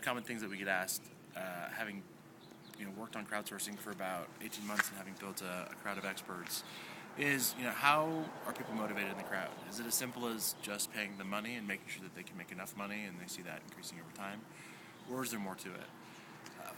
common things that we get asked, having worked on crowdsourcing for about 18 months and having built a crowd of experts, is how are people motivated in the crowd? Is it as simple as just paying them money and making sure that they can make enough money and they see that increasing over time, or is there more to it?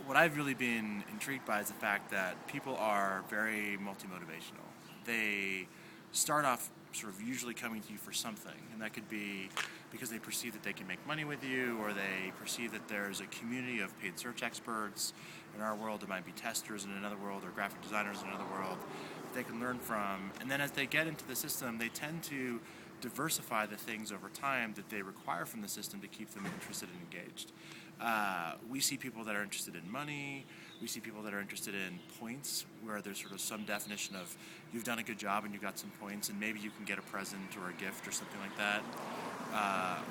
What I've really been intrigued by is the fact that people are very multi-motivational. They start off sort of usually coming to you for something, and that could be because they perceive that they can make money with you, or they perceive that there's a community of paid search experts. In our world, it might be testers in another world, or graphic designers in another world that they can learn from. And then as they get into the system, they tend to diversify the things over time that they require from the system to keep them interested and engaged. We see people that are interested in money. We see people that are interested in points, where there's sort of some definition of you've done a good job and you got some points, and maybe you can get a present or a gift or something like that.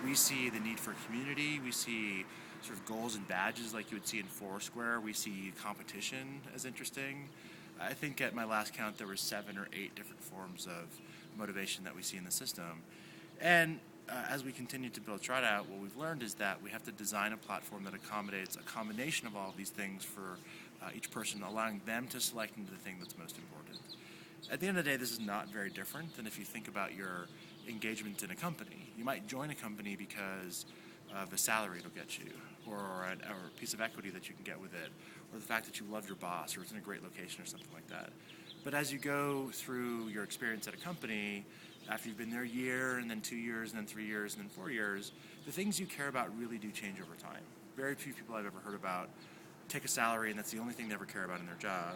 We see the need for community. We see sort of goals and badges like you would see in Foursquare. We see competition as interesting. I think at my last count there were 7 or 8 different forms of motivation that we see in the system. And as we continue to build TrideOut, what we've learned is that we have to design a platform that accommodates a combination of all of these things for each person, allowing them to select into the thing that's most important. At the end of the day, this is not very different than if you think about your engagement in a company. You might join a company because of a salary it'll get you, or a piece of equity that you can get with it, or the fact that you love your boss, or it's in a great location, or something like that. But as you go through your experience at a company, after you've been there a year, and then 2 years, and then 3 years, and then 4 years, the things you care about really do change over time. Very few people I've ever heard about take a salary and that's the only thing they ever care about in their job.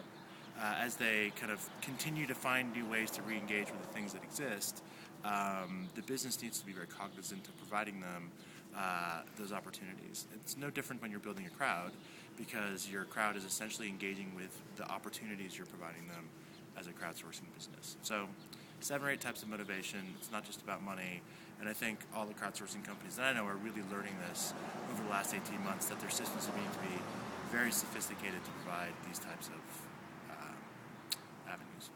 As they kind of continue to find new ways to re-engage with the things that exist, the business needs to be very cognizant of providing them those opportunities. It's no different when you're building a crowd, because your crowd is essentially engaging with the opportunities you're providing them as a crowdsourcing business. So 7 or 8 types of motivation. It's not just about money. And I think all the crowdsourcing companies that I know are really learning this over the last 18 months, that their systems are beginning to be very sophisticated to provide these types of avenues.